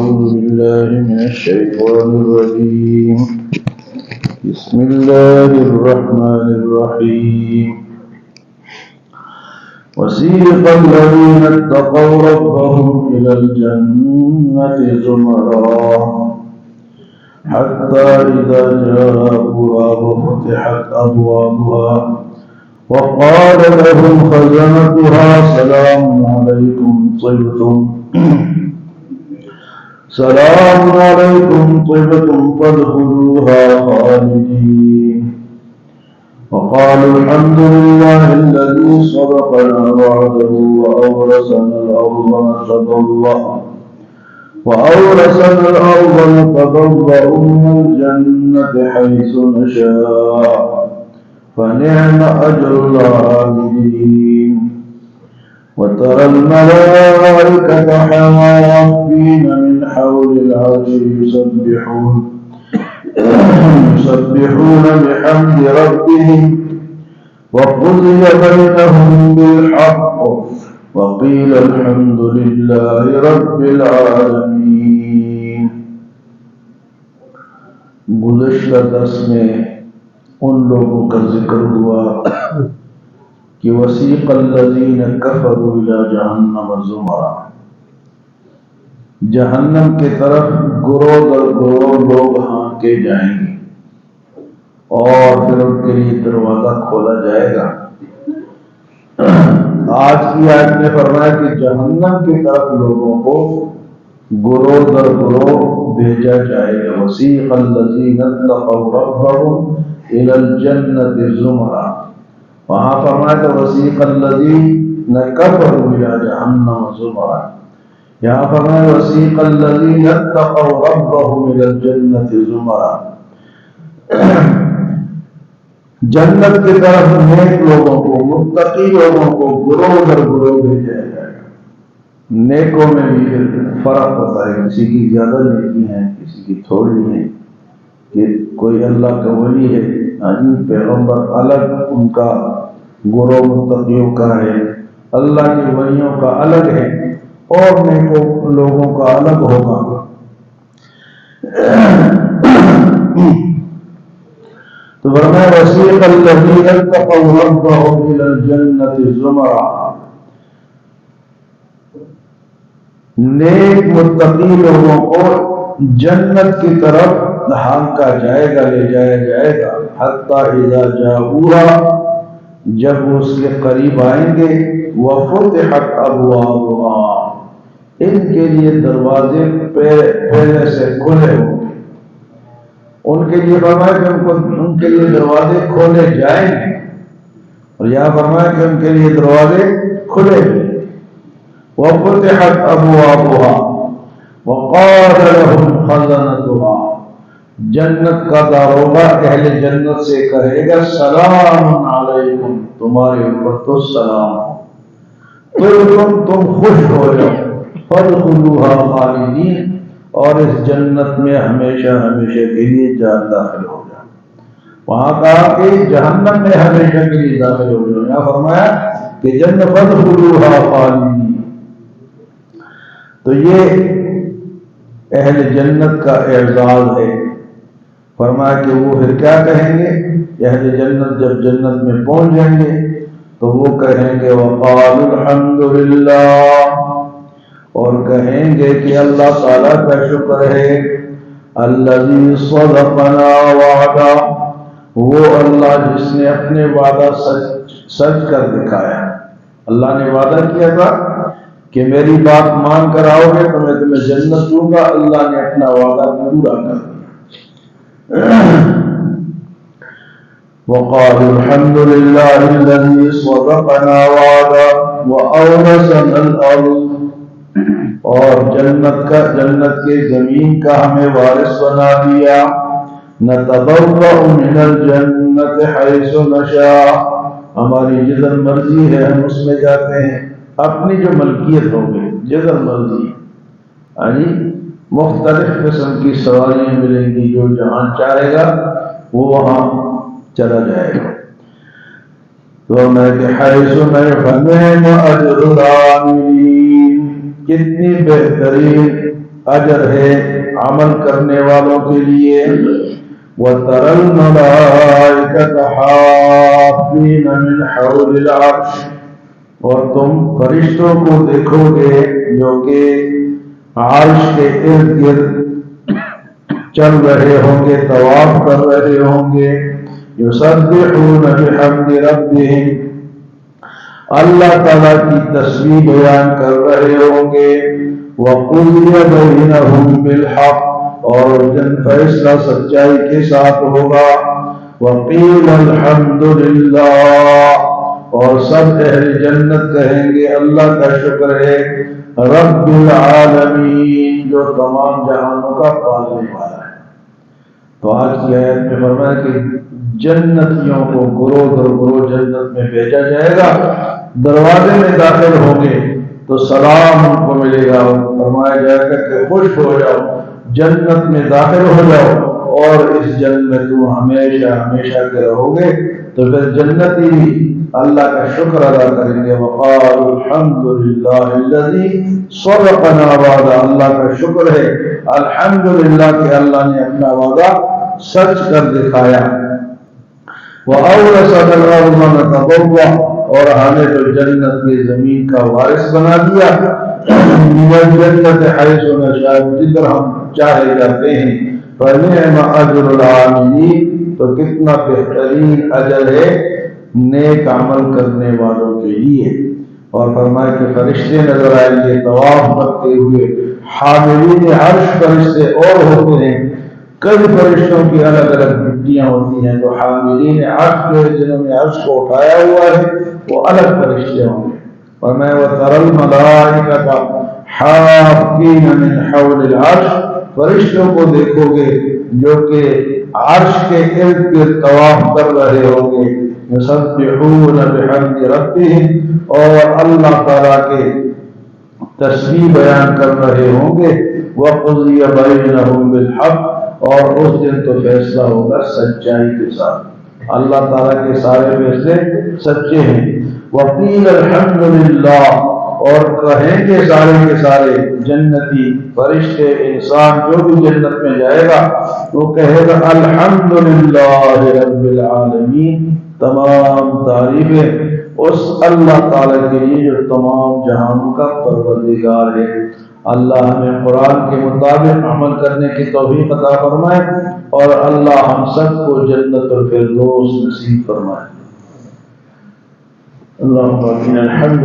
أعوذ بالله من الشيطان الرجيم بسم الله الرحمن الرحيم وسيق الذين اتقوا ربهم إلى الجنة زمرا حتى إذا جاءوها وفتحت أبوابها وقال لهم خزنتها سلام عليكم طبتم فادخلوها خالدين وقالوا الحمد لله الذي صدقنا وعده وأورثنا الأرض نتبوأ من الجنة حيث نشاء فنعم أجر العاملين وترى الملائكة حافين من حول العرش يسبحون بحمد ربهم وقضي بينهم بالحق وقيل الحمد لله رب العالمين. گزشتہ درس میں ان لوگوں کا ذکر ہوا کہ وسیق الذین کفروا الی جہنم زمرا، جہنم کی طرف گروہ در گروہ لوگ ہانکے جائیں گے اور پھر ان کے لیے دروازہ کھولا جائے گا. آج کی آیت میں فرمایا کہ جہنم کی طرف لوگوں کو گروہ در گروہ بھیجا جائے گا. وسیق الذین اتقوا ربهم الی الجنۃ زمرا، وہاں فرمایا کہ وسیق الذین کفروا الی جہنم زمرا، یہاں فرمایا وسیق الذین اتقوا ربهم الی الجنۃ زمرا. جنت کی طرف نیک لوگوں کو، متقی لوگوں کو گروہ در گروہ بھیجا جائے گا. نیکوں میں بھی فرق ہوتا ہے، کسی کی زیادہ نیکی ہے، کسی کی تھوڑی ہے. کہ کوئی اللہ کا ولی ہے، پیغمبر الگ ان کا گروہ متقیوں کا ہے، اللہ کے ولیوں کا الگ ہے اور نیکوں لوگوں کا الگ ہوگا. تو فرمایا وسیق الذین اتقوا ربهم الی الجنۃ زمرا، نیک متقی لوگوں کو جنت کی طرف ہانکا جائے گا، لے جایا جائے گا. حتی اذا جاؤوها، جب اس کے قریب آئیں گے. وفتحت ابوابها، ان کے لیے دروازے پہلے سے کھلے ہوں گے. ان کے لیے فرمایا کہ ان کے لیے دروازے کھولے جائیں گے، اور یہاں فرمایا کہ ان کے لیے دروازے کھلے ہیں. وفتحت ابوابها وقال لهم خزنتها، جنت کا داروغہ اہل جنت سے کہے گا سلام علیکم، تمہارے اوپر تو سلام ہو، تم خوش ہو جاؤ. فادخلوها خالدین، اور اس جنت میں ہمیشہ ہمیشہ کے لیے جان داخل ہو جاؤ. وہاں کہا کہ جہنم میں ہمیشہ کے لیے داخل ہو جاؤ، یہاں فرمایا کہ جنت فادخلوها خالدین. تو یہ اہل جنت کا اعزاز ہے. فرمایا کہ وہ پھر کیا کہیں گے؟ اہل جنت جب جنت میں پہنچ جائیں گے تو وہ کہیں گے وقالوا الحمد للہ، اور کہیں گے کہ اللہ تعالیٰ کا شکر ہے. الذی صدقنا وعدہ، وہ اللہ جس نے اپنے وعدہ سچ کر دکھایا. اللہ نے وعدہ کیا تھا کہ میری بات مان کر آؤ گے تو میں تمہیں جنت دوں گا، اللہ نے اپنا وعدہ پورا کر دیا. وقالوا الحمد لله الذي صدقنا وعده وأورثنا الأرض، اور جنت کے زمین کا ہمیں وارث بنا دیا. نتبوأ من الجنة حيث نشاء، ہماری جدھر مرضی ہے ہم اس میں جاتے ہیں. اپنی جو ملکیت ہوگی جدھر مرضی، یعنی مختلف قسم کی سواریاں ملیں گی، جو جہاں چاہے گا وہ وہاں چلا جائے گا. تو میں کہ حیث فنعم اجر العاملین، کتنی بہترین اجر ہے عمل کرنے والوں کے لیے۔ وَتَرَى الْمَلَائِكَةَ حَافِّينَ مِنْ حَوْلِ الْعَرْشِ، اور تم فرشتوں کو دیکھو گے جو کہ عرش کے ارد گرد چل رہے ہوں گے، طواف کر رہے ہوں گے۔ یسبحون بحمد ربہم، اللہ تعالیٰ کی تسبیح بیان کر رہے ہوں گے۔ وَقُضِيَ بَيْنَهُم بِالْحَقِّ، اور جن فیصلہ سچائی کے ساتھ ہوگا۔ وَقِيلَ الْحَمْدُ لِلَّهِ، اور سب اہل جنت کہیں گے اللہ کا شکر ہے، رب العالمین، جو تمام جہانوں کا پالنے والا ہے۔ تو آج کی آیت میں فرمایا کہ جنتیوں کو گروہ در گروہ جنت میں بھیجا جائے گا، دروازے میں داخل ہوں گے تو سلام ان کو ملے گا، فرمایا جائے گا کہ خوش ہو جاؤ، جنت میں داخل ہو جاؤ، اور اس جنت میں تم ہمیشہ ہمیشہ کے رہو گے۔ تو پھر جنتی اللہ کا شکر ادا کریں گے۔ وقالوا الحمد للہ الذی صدقنا وعدہ، اللہ کا شکر ہے الحمدللہ کہ اللہ نے اپنا وعدہ سچ کر دکھایا۔ وَأَوْرَثَنَا الْأَرْضَ نَتَبَوَّأُ، اور ہمیں تو جنت کی زمین کا وارث بنا دیا، مِنَ الْجَنَّةِ حَيْثُ نَشَاءُ، جدھر ہم چاہے جاتے ہیں۔ فَنِعْمَ أَجْرُ الْعَامِلِينَ، تو کتنا بہترین اجر ہے نیک عمل کرنے والوں کے لیے۔ اور فرمایا کہ فرشتے نظر آئیں گے طواف کرتے ہوئے، حاملین عرش فرشتے اور ہوتے ہیں، کئی فرشتوں کی الگ الگ ڈیوٹیاں ہوتی ہیں، تو حاملین عرش کے جنہوں نے عرش کو اٹھایا ہوا ہے وہ الگ فرشتے ہوں گے۔ فرمایا وَتَرَى الْمَلَائِكَةَ حَافِّينَ مِنْ حَوْلِ الْعَرْشِ، فرشتوں کو دیکھو گے جو کہ عرش کے ارد گرد طواف کر رہے ہوں گے۔ یسبحون بحمد ربہم، اور اللہ تعالیٰ کے تسبیح بیان کر رہے ہوں گے۔ وَقُضِيَ بَيْنَهُم بِالْحَقِّ، اور اس دن تو فیصلہ ہوگا سچائی کے ساتھ، اللہ تعالیٰ کے سارے فیصلے سچے ہیں۔ وَقِيلَ الْحَمْدُ لِلَّهِ، اور کہیں گے سارے کے سارے جنتی فرشتے انسان جو بھی جنت میں جائے گا وہ کہے گا الحمدللہ رب العالمین، تمام تعریفیں اس اللہ تعالیٰ کے لیے جو تمام جہانوں کا پروردگار ہے۔ اللہ ہمیں قرآن کے مطابق عمل کرنے کی توفیق عطا فرمائے، اور اللہ ہم سب کو جنت الفردوس نصیب فرمائے۔ اللہم آمین۔ الحمد